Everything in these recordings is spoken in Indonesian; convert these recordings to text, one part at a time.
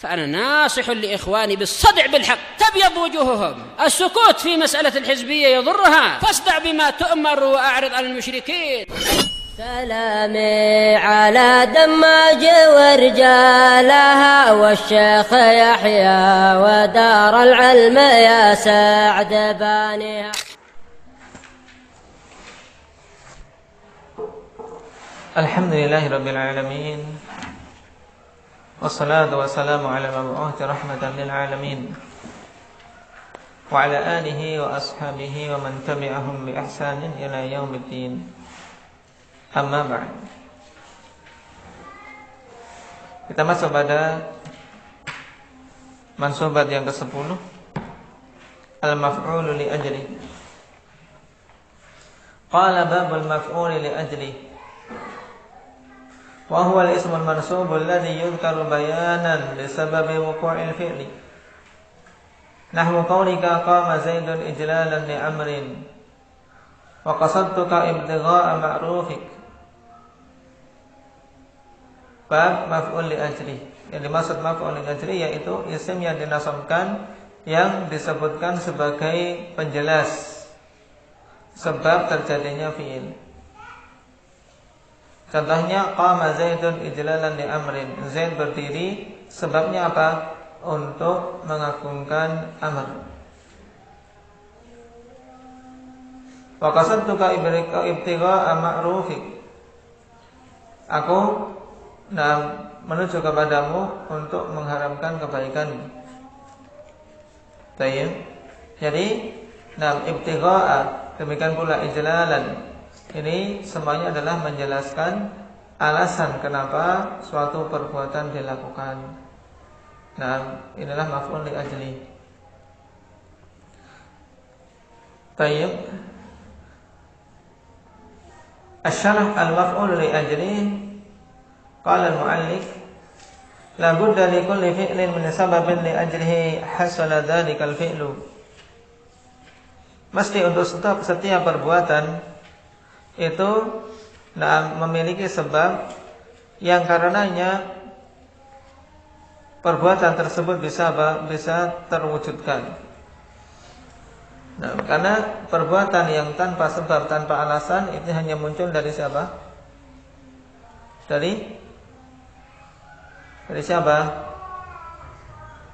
فأنا ناصح لإخواني بالصدع بالحق تبيض وجوههم. السكوت في مسألة الحزبية يضرها، فاصدع بما تؤمر وأعرض عن المشركين. سلامي على دماج ورجالها والشيخ يحيى ودار العلم يا سعد بانيها. الحمد لله رب العالمين والصلاة والسلام على المبعوث رحمة للعالمين وعلى آله وأصحابه ومن تبعهم بإحسان إلى يوم الدين. Amma ba'd. Kita masuk pada mansubat yang ke-10, al-maf'ul li ajli. Qala babul maf'ul li ajli wa huwa al-ismu al-mansub alladhi yudhkaru bayanan li sababi wuqu'il fi'li. Nahwu qawlika qama Zaidun ijlalan li amrin wa qasadtuka ibtigha'a ma'rufik. Bab maf'ul li ajli. Yang dimaksud maf'ul li ajli yaitu isim yang dinasabkan yang disebutkan sebagai penjelas sebab terjadinya fi'il. Contohnya qama Zaidun ijlalan li amrin. Zaid berdiri sebabnya apa? Untuk mengagungkan Amr. Wa qasadtuka ibtigha'a ma'rufik. Aku menuju kepadamu untuk mengharapkan kebaikanmu. Baik. Jadi, ibtigha'a, demikian pula ijlalan. Ini semuanya adalah menjelaskan alasan kenapa suatu perbuatan dilakukan. Inilah maf'ul li ajli. Baik. Asy-syarh al-maf'ul li ajli. Qala al-mu'allif la budda li kulli fi'lin min sababin li ajlihi hasala dzalikal fi'lu. Mesti untuk setiap perbuatan itu memiliki sebab yang karenanya perbuatan tersebut bisa terwujudkan. Karena perbuatan yang tanpa sebab, tanpa alasan itu hanya muncul dari siapa? Dari siapa?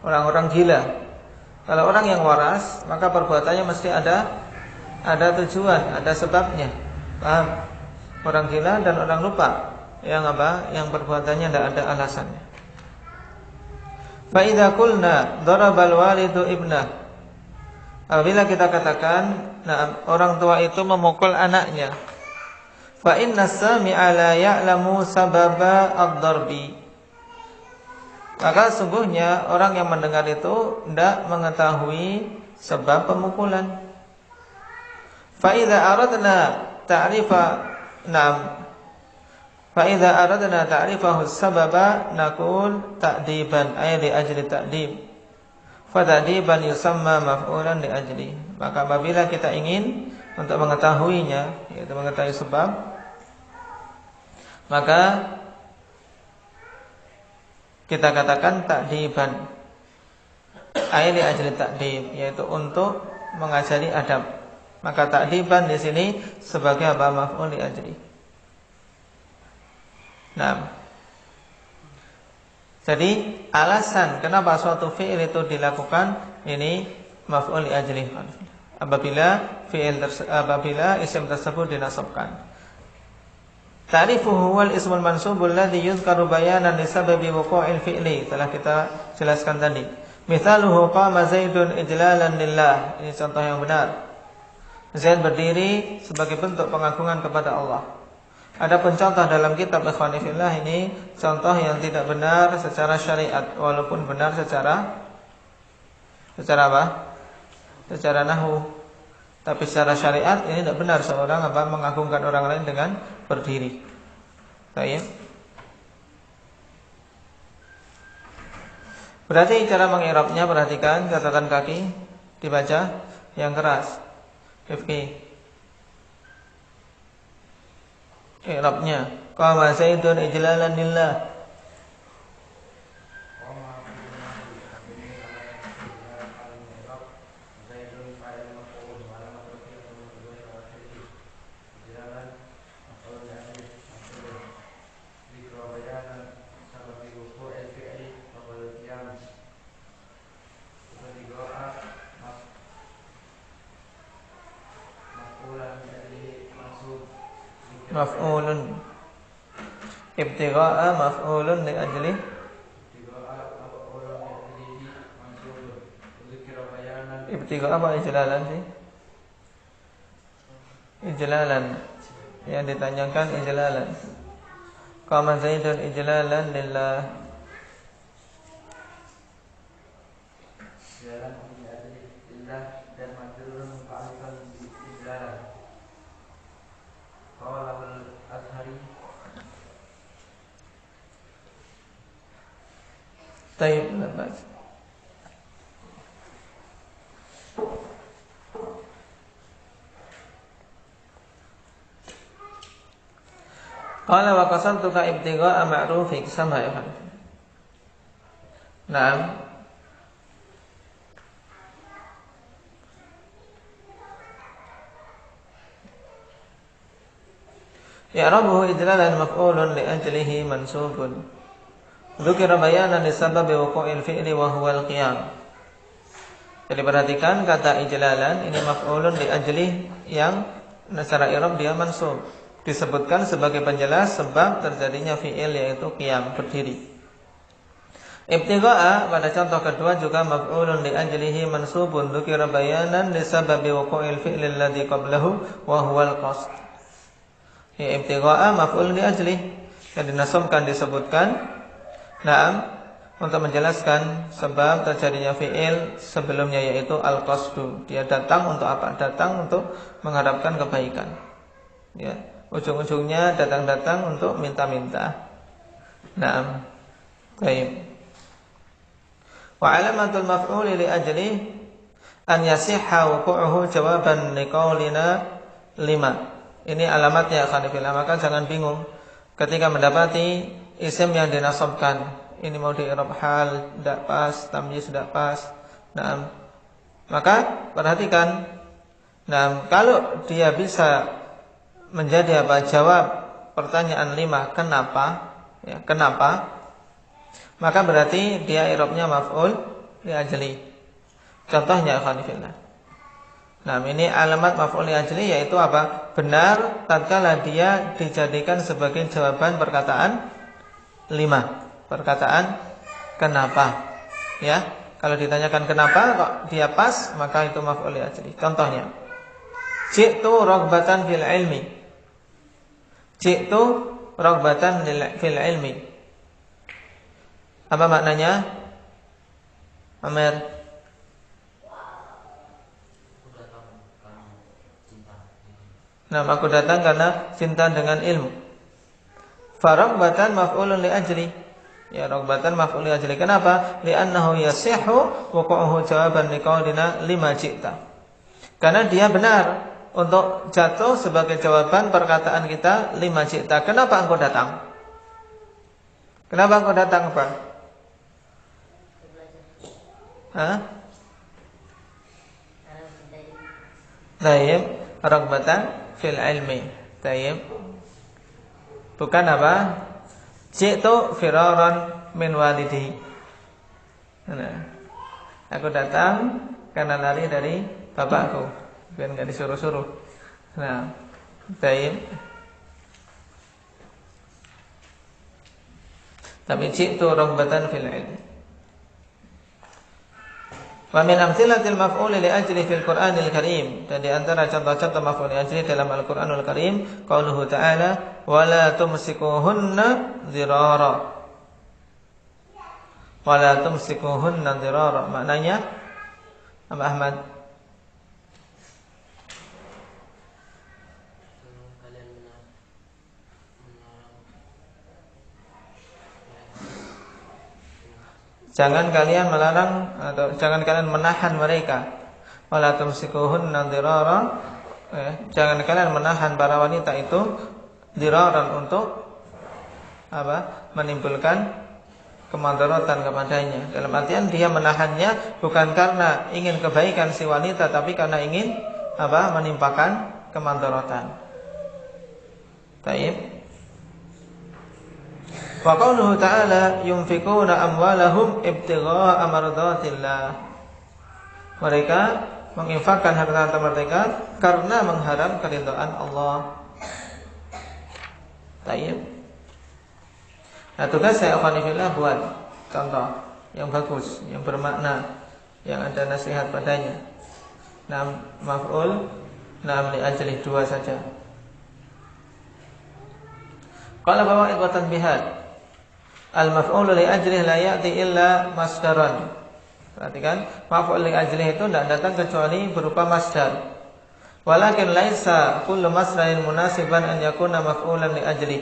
Orang-orang gila. Kalau orang yang waras, maka perbuatannya mesti ada tujuan, ada sebabnya. Paham? Orang gila dan orang lupa yang apa? Yang perbuatannya tidak ada alasannya. Fa idza qulna darabal walidu ibnah. Apabila kita katakan, orang tua itu memukul anaknya. Fa inna as-sami'a la ya'lamu sababa ad-darbi. Maka sungguhnya orang yang mendengar itu tidak mengetahui sebab pemukulan. Fa idza aradna ta'rifahu as-sababa naqul ta'diban ay li ajli ta'dib. Fa ta'diban yusamma maf'ulan li ajli. Maka apabila kita ingin untuk mengetahuinya, yaitu mengetahui sebab, maka kita katakan ta'diban ay li ajli ta'dib, yaitu untuk mengajari adab. Maka ta'diban di sini sebagai apa? Maf'ul li ajli. Jadi alasan kenapa suatu fi'il itu dilakukan ini maf'ul li ajli. Apabila isim tersebut dinasabkan. Ta'rifuhu wal ismul mansubul ladzi yuzkaru bayanan li sababi wuqu'il fi'li. Telah kita jelaskan tadi. Mithaluhu qama Zaidun ijlalan lillah. Ini contoh yang benar. Zaid berdiri sebagai bentuk pengagungan kepada Allah. Adapun contoh dalam kitab Ikhwani fillah ini contoh yang tidak benar secara syariat, walaupun benar secara apa? Secara nahwu. Tapi secara syariat ini tidak benar seorang mengagungkan orang lain dengan berdiri. Baik. Berarti cara mengirabnya, perhatikan catatan kaki dibaca yang keras. Rifki. I'rabnya qama Zaidun ijlalan lillah. maf'ulun. Ibtigha'a maf'ulun li ajli. Ibtigha'a apa ijlalan sih? Ijlalan. Yang ditanyakan ijlalan. Qama Zaidun ijlalan lillah. Ijlalan lillah dan majrurun muta'alliqan bi ijlalan. Qala al-Azhari. Tayyib, lepas. Qala wa qasadtuka ibtigha'a ma'rufik sama ya kan. Naam. Ya'rabuhu idlalan maf'ulun li ajlihi mansubun. Dzukira bayanan li sababi wuqu'il fi'li wa huwa al-qiyam. Jadi perhatikan kata ijlalan ini maf'ulun li ajli yang secara i'rab dia mansub. Disebutkan sebagai penjelas sebab terjadinya fi'il yaitu qiyam, berdiri. Ibtigha'a pada contoh kedua juga maf'ulun li ajlihi mansubun dzukira bayanan li sababi wuqu'il fi'li alladhi qablahu wa huwa al-qasd. Ya ibtigha'a maf'ulun li ajlihi yang dinasabkan disebutkan untuk menjelaskan sebab terjadinya fi'il sebelumnya yaitu al-qasdu. Dia datang untuk apa? Datang untuk mengharapkan kebaikan. Ya. Ujung-ujungnya datang-datang untuk minta-minta. Naam. Baik. Wa alamatul maf'uli li ajli an yasihha wuqu'uhu jawaban liqaulina 5. Ini alamatnya khanifillah. Maka jangan bingung ketika mendapati isim yang dinasabkan. Ini mau di i'rab hal tidak pas, tamyiz tidak pas. Naam. Maka perhatikan. Naam, kalau dia bisa menjadi apa? Jawab pertanyaan 5 kenapa? Ya, kenapa? Maka berarti dia i'rabnya maf'ul li ajli. Contohnya khanifillah. Nah, ini alamat maf'ul li ajli yaitu apa? Benar tatkala dia dijadikan sebagai jawaban perkataan 5. Perkataan kenapa? Ya, kalau ditanyakan kenapa kok dia pas, maka itu maf'ul li ajli. Contohnya, ji'tu raghbatan fil ilmi. Ji'tu raghbatan fil ilmi. Apa maknanya? Amir. Nah, aku datang karena cinta dengan ilmu. Faraghbatan maf'ulun li ajli. Ya, raghbatan maf'ul li ajli. Kenapa? Li'annahu yasihhu wuqu'uhu jawaban liqaulina 5 ji'ta. Karena dia benar untuk jatuh sebagai jawaban perkataan kita 5 ji'ta. Kenapa engkau datang? Kenapa engkau datang, Pak? Hah? Tayyib, raghbatan fil ilmi. Tayyib. Bukan apa? Ji'tu firaran min walidi. Nah, aku datang karena lari dari bapakku. Biar enggak disuruh-suruh. Nah, tayyib. Tapi ji'tu raghbatan fil ilm. Wa min amthilatil maf'ul li ajli fil Qur'anil Karim. Dan di antara contoh-contoh maf'ul li ajli dalam Al-Qur'anul Karim, qauluhu ta'ala, "Wa la tumsikuhunna dzirara." Wa la tumsikuhunna dzirara. Maknanya apa Ahmad? Jangan kalian melarang atau jangan kalian menahan mereka. Wala tumsikuhunna dirara. Jangan kalian menahan para wanita itu diraran untuk apa? Menimbulkan kemudaratan kepadanya. Dalam artian dia menahannya bukan karena ingin kebaikan si wanita, tapi karena ingin apa? Menimpakan kemudaratan. Baik. Wa qauluhu ta'ala yunfikuna amwalahum ibtigha'a mardatillah. Mereka menginfakkan harta mereka karena mengharap keridhaan Allah. Tayyib. Nah, tugas saya alhamdulillah buat contoh yang bagus, yang bermakna, yang ada nasihat padanya. Nah, maf'ul, nah li ajli 2 saja. Qala fawaid wa tanbihat. Al-maf'ul li ajli la ya'ti illa masdaran. Perhatikan, maf'ul li ajli itu tidak datang kecuali berupa masdar. Walakin laisa kullu masdarin munasiban an yakuna maf'ulan li ajli.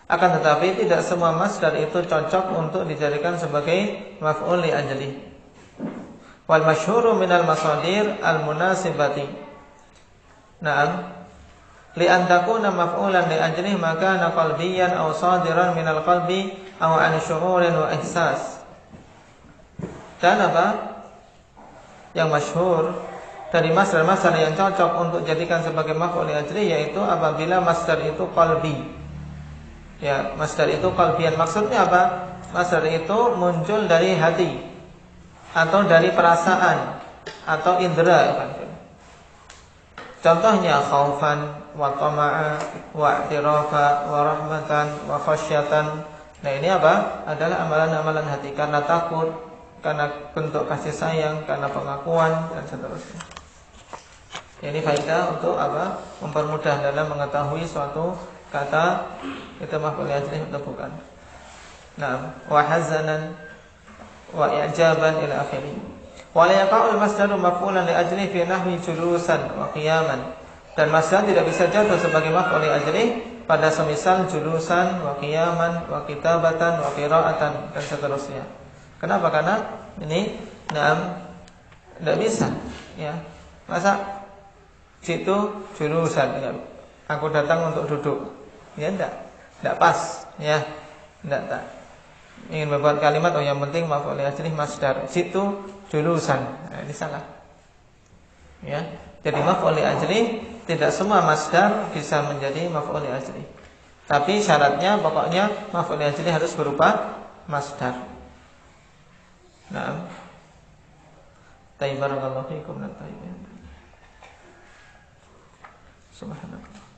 Akan tetapi tidak semua masdar itu cocok untuk dijadikan sebagai maf'ul li ajli. Wal masyhuru minal masadir al munasibati. Naam, li an takuna maf'ulan li ajli maka qalbiyan aw sadiran minal qalbi aw an syu'urin wa ihsas. Dan apa? Yang masyhur dari masdar-masdar yang cocok untuk dijadikan sebagai maf'ul li ajli yaitu apabila masdar itu qalbi. Ya, masdar itu qalbian. Maksudnya apa? Masdar itu muncul dari hati atau dari perasaan atau indera. Contohnya khaufan wa tama'a wa i'tirafa wa rahmatan wa khasyatan. Nah, ini apa? Adalah amalan-amalan hati karena takut, karena bentuk kasih sayang, karena pengakuan dan seterusnya. Ini faedah untuk apa? Mempermudah dalam mengetahui suatu kata itu maf'ul li ajli atau bukan. Nah, wa hazanan wa i'jaban ila akhirih. Wa la yaqa'ul masdaru maf'ulan li ajli fi nahwi julusan wa qiyaman. Dan masdar tidak bisa jatuh sebagai maf'ul li ajli pada semisal julusan wa qiyaman wa kitabatan wa qira'atan dan seterusnya. Kenapa? Karena ini tidak bisa, ya. Masa situ julusan, ya. Aku datang untuk duduk. Ya enggak pas, ya. Enggak. Ingin membuat kalimat yang penting maf'ul li ajli masdar. Situ julusan. Nah, ini salah. Ya. Jadi maf'ul li ajli tidak semua masdar bisa menjadi maf'ul li ajli. Tapi syaratnya pokoknya maf'ul li ajli harus berupa masdar. Nah. Tayyib barakallahu fiikum. Subhanallah.